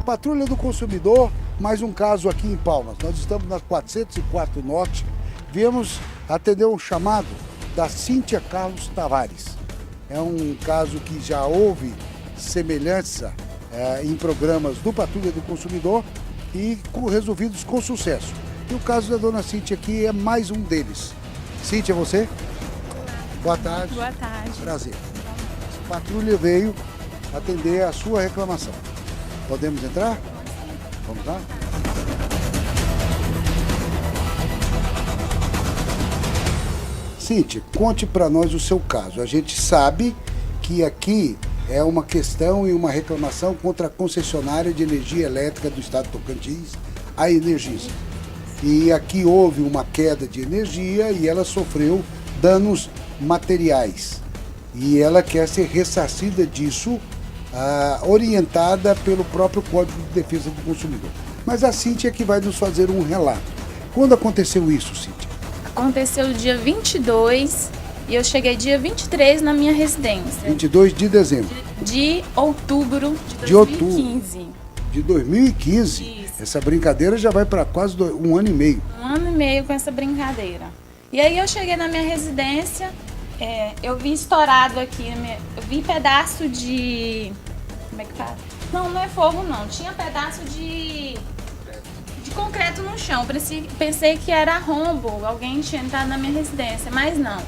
Patrulha do Consumidor, mais um caso aqui em Palmas. Nós estamos na 404 Norte. Viemos atender um chamado da Cíntia Carlos Tavares. É um caso que já houve semelhança em programas do Patrulha do Consumidor e resolvidos com sucesso. E o caso da dona Cíntia aqui é mais um deles. Cíntia, você? Boa tarde. Boa tarde. Prazer. A patrulha veio atender a sua reclamação. Podemos entrar? Vamos lá? Cíntia, conte para nós o seu caso. A gente sabe que aqui é uma questão e uma reclamação contra a concessionária de energia elétrica do estado de Tocantins, a Energisa. E aqui houve uma queda de energia e ela sofreu danos materiais. E ela quer ser ressarcida disso, orientada pelo próprio Código de Defesa do Consumidor. Mas a Cíntia é que vai nos fazer um relato. Quando aconteceu isso, Cíntia? Aconteceu dia 22 e eu cheguei dia 23 na minha residência. 22 de dezembro. De outubro de 2015. De 2015? Isso. Essa brincadeira já vai para quase um ano e meio. Um ano e meio com essa brincadeira. E aí eu cheguei na minha residência, eu vi estourado aqui, eu vi pedaço de... Como é que fala? Não é fogo não, tinha pedaço de concreto no chão. Pensei que era rombo, alguém tinha entrado na minha residência, mas não.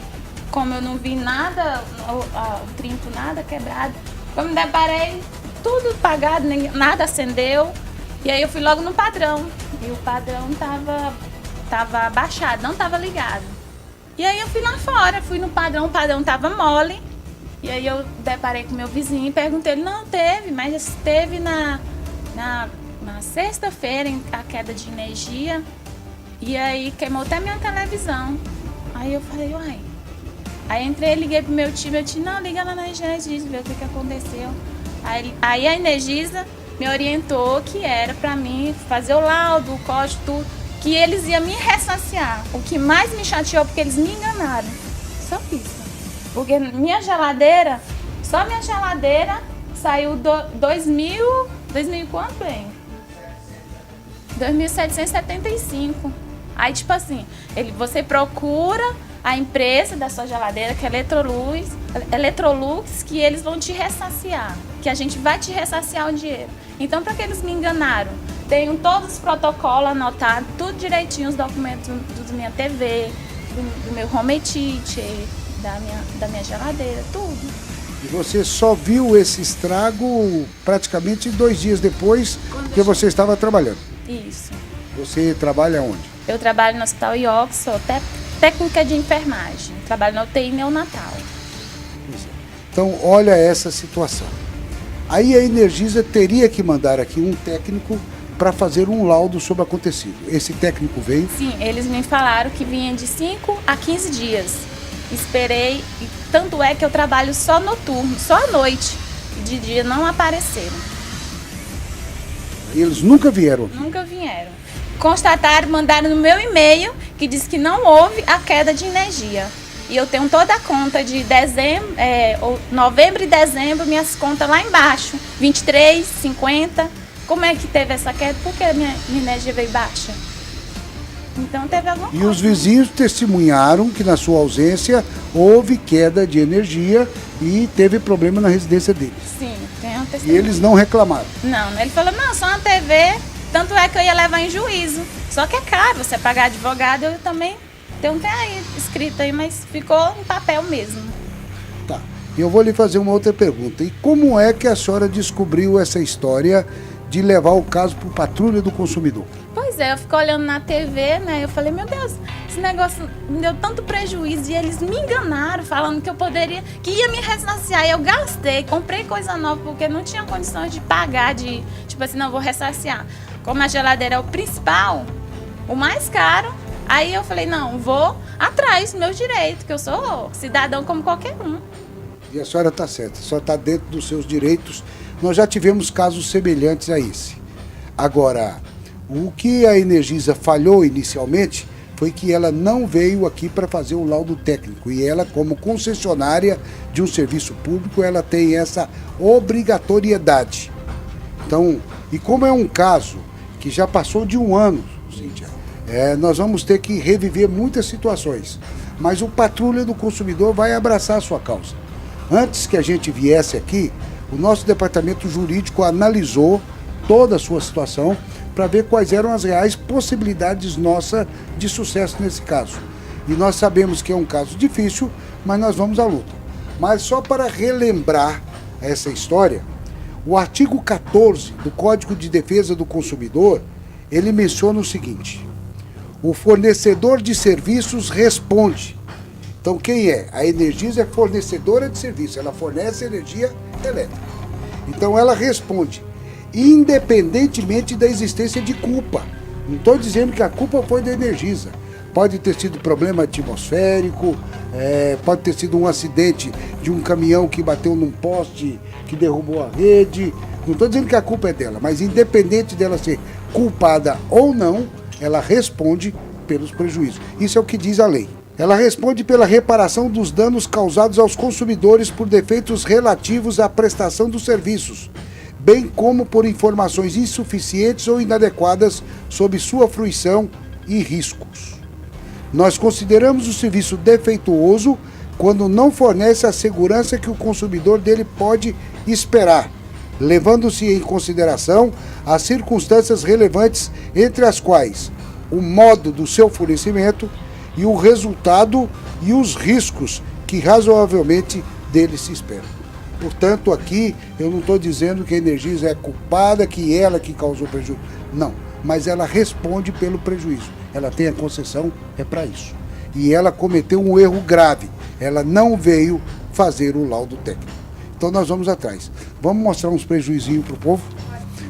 Como eu não vi nada, o trinco nada quebrado, eu me deparei, tudo apagado, nada acendeu. E aí eu fui logo no padrão, e o padrão tava abaixado, não tava ligado. E aí eu fui lá fora, fui no padrão, o padrão tava mole. E aí eu deparei com meu vizinho e perguntei, ele não teve, mas teve na sexta-feira a queda de energia. E aí queimou até minha televisão. Aí eu falei, uai. Aí entrei, liguei pro meu tio, não, liga lá na Energisa, ver o que aconteceu. Aí a Energisa me orientou que era pra mim fazer o laudo, o código, tudo, que eles iam me ressarciar. O que mais me chateou, porque eles me enganaram. Só isso. Porque minha geladeira, só minha geladeira saiu 2000 quanto, hein? 2.775. Aí, tipo assim, você procura a empresa da sua geladeira, que é Electrolux, que eles vão te ressarciar, que a gente vai te ressarciar o dinheiro. Então, para que eles me enganaram? Tenho todos os protocolos anotados, tudo direitinho, os documentos da minha TV, do meu home theater, da minha geladeira, tudo. E você só viu esse estrago praticamente 2 dias depois que você estava trabalhando? Isso. Você trabalha onde? Eu trabalho no Hospital IOC, sou técnica de enfermagem. Trabalho na UTI neonatal. Então, olha essa situação. Aí a Energisa teria que mandar aqui um técnico para fazer um laudo sobre o acontecido. Esse técnico veio? Sim, eles me falaram que vinha de 5 a 15 dias. Esperei, e tanto é que eu trabalho só noturno, só à noite. E de dia não apareceram. Eles nunca vieram? Nunca vieram. Constataram, mandaram no meu e-mail que diz que não houve a queda de energia. E eu tenho toda a conta de novembro e dezembro, minhas contas lá embaixo. 23, 50. Como é que teve essa queda? Por que a minha energia veio baixa? Então teve alguma coisa. E os vizinhos testemunharam que na sua ausência houve queda de energia e teve problema na residência deles. Sim, tem um E testemunho. eles não reclamaram? Não, ele falou, não, só uma TV, tanto é que eu ia levar em juízo. Só que é caro, você pagar advogado, eu também tenho que aí escrito aí, mas ficou em papel mesmo. Tá, eu vou lhe fazer uma outra pergunta. E como é que a senhora descobriu essa história de levar o caso para o Patrulha do Consumidor? Pois é, eu fico olhando na TV, né, eu falei, meu Deus, esse negócio me deu tanto prejuízo e eles me enganaram, falando que eu poderia, que ia me ressarciar. E eu gastei, comprei coisa nova, porque não tinha condições de pagar, tipo assim, não, vou ressarciar. Como a geladeira é o principal, o mais caro, aí eu falei, não, vou atrás do meu direito, que eu sou cidadão como qualquer um. E a senhora está certa, a senhora está dentro dos seus direitos. Nós já tivemos casos semelhantes a esse. Agora, o que a Energisa falhou inicialmente foi que ela não veio aqui para fazer o laudo técnico. E ela, como concessionária de um serviço público, ela tem essa obrigatoriedade. Então, E como é um caso que já passou de um ano, Cíntia, nós vamos ter que reviver muitas situações. Mas o Patrulha do Consumidor vai abraçar a sua causa. Antes que a gente viesse aqui, o nosso departamento jurídico analisou toda a sua situação para ver quais eram as reais possibilidades nossas de sucesso nesse caso. E nós sabemos que é um caso difícil, mas nós vamos à luta. Mas só para relembrar essa história, o artigo 14 do Código de Defesa do Consumidor, ele menciona o seguinte: o fornecedor de serviços responde. Então quem é? A Energisa é fornecedora de serviço, ela fornece energia elétrica. Então ela responde, independentemente da existência de culpa. Não estou dizendo que a culpa foi da Energisa. Pode ter sido problema atmosférico, pode ter sido um acidente de um caminhão que bateu num poste, que derrubou a rede. Não estou dizendo que a culpa é dela, mas independente dela ser culpada ou não, ela responde pelos prejuízos. Isso é o que diz a lei. Ela responde pela reparação dos danos causados aos consumidores por defeitos relativos à prestação dos serviços, bem como por informações insuficientes ou inadequadas sobre sua fruição e riscos. Nós consideramos o serviço defeituoso quando não fornece a segurança que o consumidor dele pode esperar, levando-se em consideração as circunstâncias relevantes, entre as quais o modo do seu fornecimento e o resultado e os riscos que razoavelmente dele se esperam. Portanto, aqui eu não estou dizendo que a Energisa é culpada, que ela que causou prejuízo. Não, mas ela responde pelo prejuízo. Ela tem a concessão, é para isso. E ela cometeu um erro grave. Ela não veio fazer o laudo técnico. Então nós vamos atrás. Vamos mostrar uns prejuizinhos para o povo?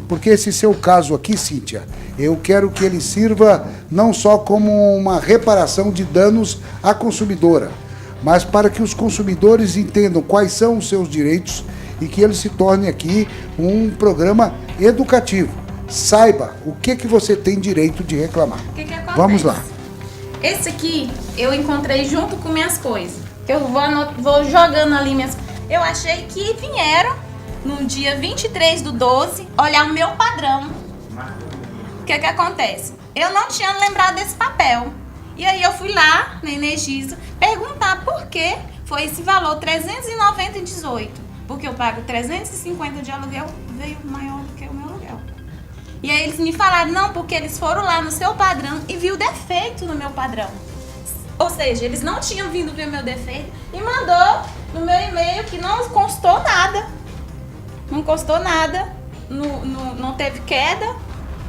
Porque esse seu caso aqui, Cíntia, eu quero que ele sirva não só como uma reparação de danos à consumidora, mas para que os consumidores entendam quais são os seus direitos e que ele se torne aqui um programa educativo. Saiba o que você tem direito de reclamar. O que acontece? Vamos lá. Esse aqui eu encontrei junto com minhas coisas. Eu vou jogando ali minhas... Eu achei que vieram no dia 23/12 olhar o meu padrão. O que acontece? Eu não tinha lembrado desse papel. E aí eu fui lá na Energisa perguntar por que foi esse valor 390,18. Porque eu pago 350 de aluguel, veio maior do que o meu aluguel. E aí eles me falaram, não, porque eles foram lá no seu padrão e viu defeito no meu padrão. Ou seja, eles não tinham vindo ver meu defeito e mandou no meu e-mail que não constou nada. Não constou nada, não teve queda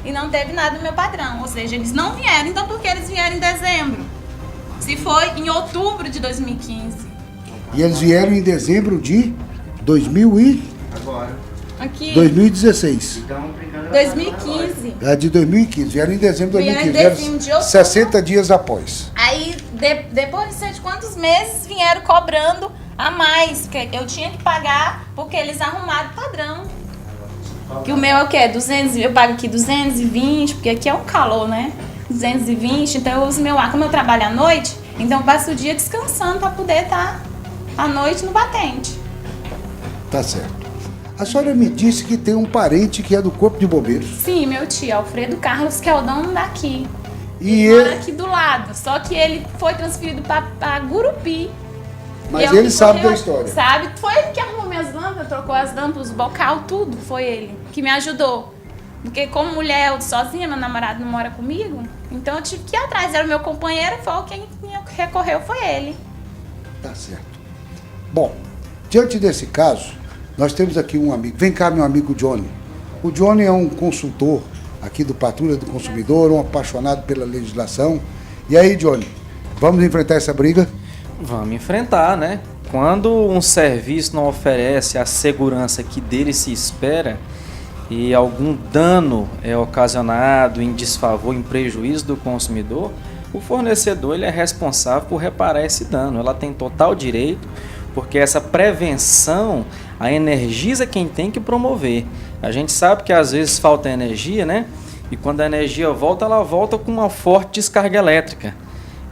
e não teve nada no meu padrão. Ou seja, eles não vieram. Então por que eles vieram em dezembro? Se foi em outubro de 2015. E eles vieram em dezembro de 2016. 2015. É de 2015. Vieram em dezembro de 2015. Vieram em dezembro de outubro. 60 dias após. Aí, depois de sei de quantos meses, vieram cobrando a mais. Que eu tinha que pagar porque eles arrumaram o padrão. Que o meu é o quê? 200, eu pago aqui 220, porque aqui é um calor, né? 220, então eu uso meu ar. Como eu trabalho à noite, então eu passo o dia descansando para poder estar à noite no batente. Tá certo. A senhora me disse que tem um parente que é do Corpo de Bombeiros. Sim, meu tio, Alfredo Carlos, que é o dono daqui. E ele mora aqui do lado, só que ele foi transferido para Gurupi. Mas ele sabe da história. Sabe, foi ele que arrumou minhas lâmpadas, trocou as lâmpadas, os bocal, tudo, foi ele que me ajudou. Porque como mulher, eu sozinha, meu namorado não mora comigo, então eu tive que ir atrás, era o meu companheiro, foi quem recorreu, foi ele. Tá certo. Bom, diante desse caso, nós temos aqui um amigo, vem cá meu amigo Johnny. O Johnny é um consultor aqui do Patrulha do Consumidor, um apaixonado pela legislação. E aí, Johnny, vamos enfrentar essa briga? Vamos enfrentar, né? Quando um serviço não oferece a segurança que dele se espera e algum dano é ocasionado em desfavor, em prejuízo do consumidor, o fornecedor ele é responsável por reparar esse dano. Ela tem total direito, porque essa prevenção, a Energisa é quem tem que promover. A gente sabe que às vezes falta energia, né? E quando a energia volta, ela volta com uma forte descarga elétrica.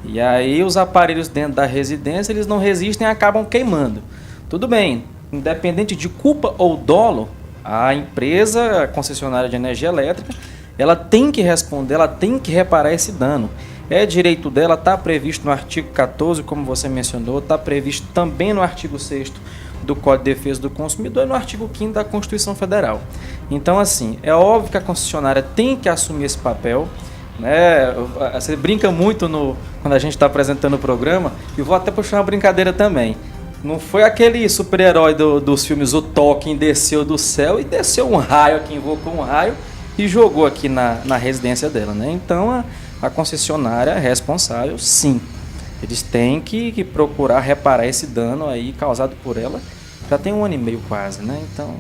E aí os aparelhos dentro da residência, eles não resistem e acabam queimando. Tudo bem, independente de culpa ou dolo, A empresa, a concessionária de energia elétrica, ela tem que responder, ela tem que reparar esse dano. É direito dela, está previsto no artigo 14, como você mencionou, está previsto também no artigo 6º do Código de Defesa do Consumidor e no artigo 5º da Constituição Federal. Então, assim, é óbvio que a concessionária tem que assumir esse papel, né? Você brinca muito quando a gente está apresentando o programa, e vou até puxar uma brincadeira também. Não foi aquele super-herói dos filmes, o Tolkien, desceu do céu e desceu um raio aqui, invocou um raio e jogou aqui na residência dela, né? Então, a concessionária é responsável, sim. Eles têm que procurar reparar esse dano aí causado por ela. Já tem 1 ano e meio quase, né? Então...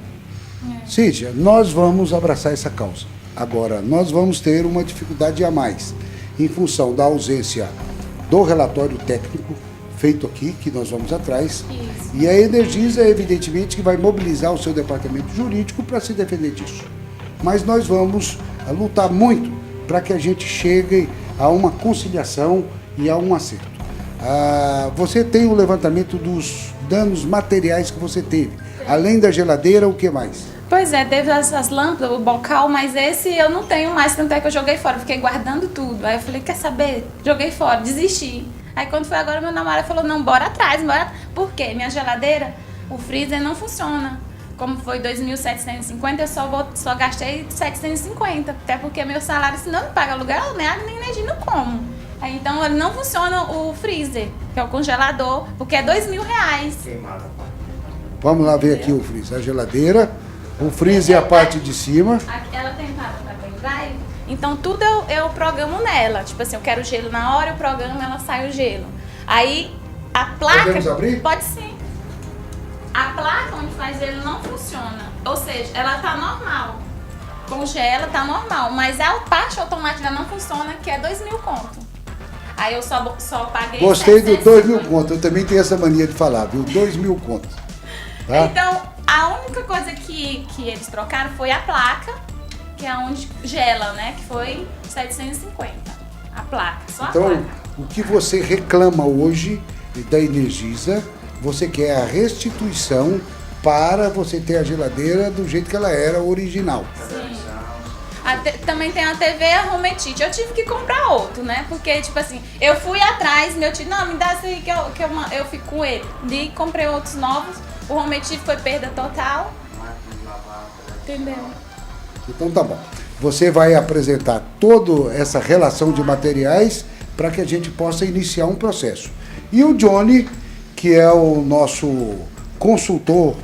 Cíntia, nós vamos abraçar essa causa. Agora, nós vamos ter uma dificuldade a mais, em função da ausência do relatório técnico feito aqui, que nós vamos atrás. Isso. E a Energisa, evidentemente, que vai mobilizar o seu departamento jurídico para se defender disso. Mas nós vamos lutar muito para que a gente chegue a uma conciliação e a um acerto. Você tem o levantamento dos danos materiais que você teve. Além da geladeira, o que mais? Pois é, teve as lâmpadas, o bocal, mas esse eu não tenho mais, tanto é que eu joguei fora, fiquei guardando tudo. Aí eu falei, quer saber? Joguei fora, desisti. Aí quando foi agora, meu namorado falou, não, bora atrás, bora. Por quê? Minha geladeira, o freezer não funciona. Como foi 2.750, eu só gastei 750. Até porque meu salário, se não me paga aluguel, nem água nem energia, não como. Aí, então ele não funciona o freezer, que é o congelador, porque é R$2.000. Vamos lá ver aqui o freezer. A geladeira, o freezer é a parte de cima. Ela tem para pendrive, então tudo eu programo nela. Tipo assim, eu quero gelo na hora, eu programo, ela sai o gelo. Aí a placa... Podemos abrir? Pode sim. A placa onde faz gelo não funciona. Ou seja, ela tá normal. Congela, tá normal. Mas a parte automática não funciona, que é R$2.000 conto. Aí eu só paguei... Gostei do 2.000 conto. Eu também tenho essa mania de falar, viu? 2.000 conto. Tá? Então, a única coisa que eles trocaram foi a placa, que é onde gela, né? Que foi 750. A placa, só a Então, placa. o que você reclama hoje da Energisa, você quer a restituição para você ter a geladeira do jeito que ela era original. Sim. Também tem a TV, a home theater. Eu tive que comprar outro, né? Porque, tipo assim, eu fui atrás, meu tio, não, me dá isso aí que eu fico com ele. E comprei outros novos. O home theater foi perda total. Entendeu? Então tá bom. Você vai apresentar toda essa relação de materiais para que a gente possa iniciar um processo. E o Johnny, que é o nosso consultor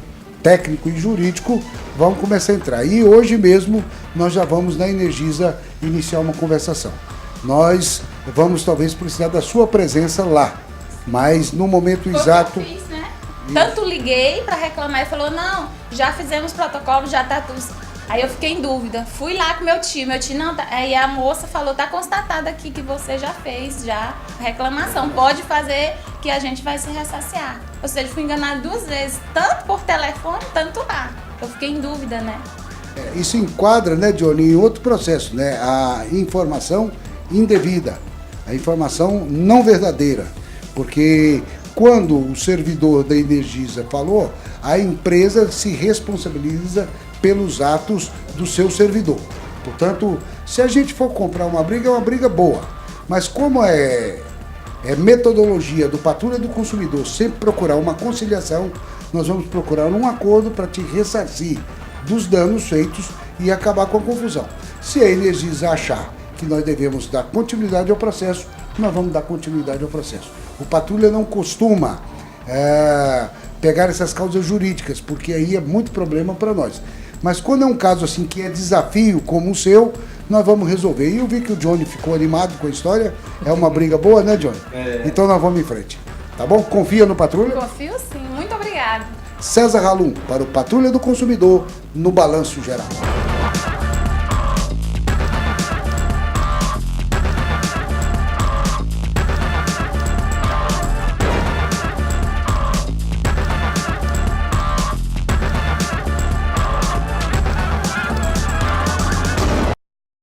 técnico e jurídico, vamos começar a entrar. E hoje mesmo nós já vamos na Energisa iniciar uma conversação. Nós vamos talvez precisar da sua presença lá, mas no momento Foi o exato... que eu fiz, né? Tanto liguei pra reclamar e falou, não, já fizemos protocolo, já tá tudo... Aí eu fiquei em dúvida, fui lá com meu tio não, tá... Aí a moça falou, tá constatado aqui que você já fez, já, reclamação, pode fazer que a gente vai se ressarciar. Ou seja, fui enganada 2 vezes, tanto por telefone, tanto lá. Eu fiquei em dúvida, né? Isso enquadra, né, Johnny, em outro processo, né? A informação indevida, a informação não verdadeira, porque quando o servidor da Energisa falou, a empresa se responsabiliza pelos atos do seu servidor. Portanto, se a gente for comprar uma briga, é uma briga boa, mas como é metodologia do Patrulha do Consumidor sempre procurar uma conciliação, nós vamos procurar um acordo para te ressarcir dos danos feitos e acabar com a confusão. Se a Energisa achar que nós devemos dar continuidade ao processo, nós vamos dar continuidade ao processo. O Patrulha não costuma pegar essas causas jurídicas, porque aí é muito problema para nós. Mas quando é um caso assim que é desafio como o seu, nós vamos resolver. E eu vi que o Johnny ficou animado com a história. É uma briga boa, né, Johnny? Então nós vamos em frente. Tá bom? Confia no Patrulha? Confio sim, muito obrigada. César Halum, para o Patrulha do Consumidor, no Balanço Geral.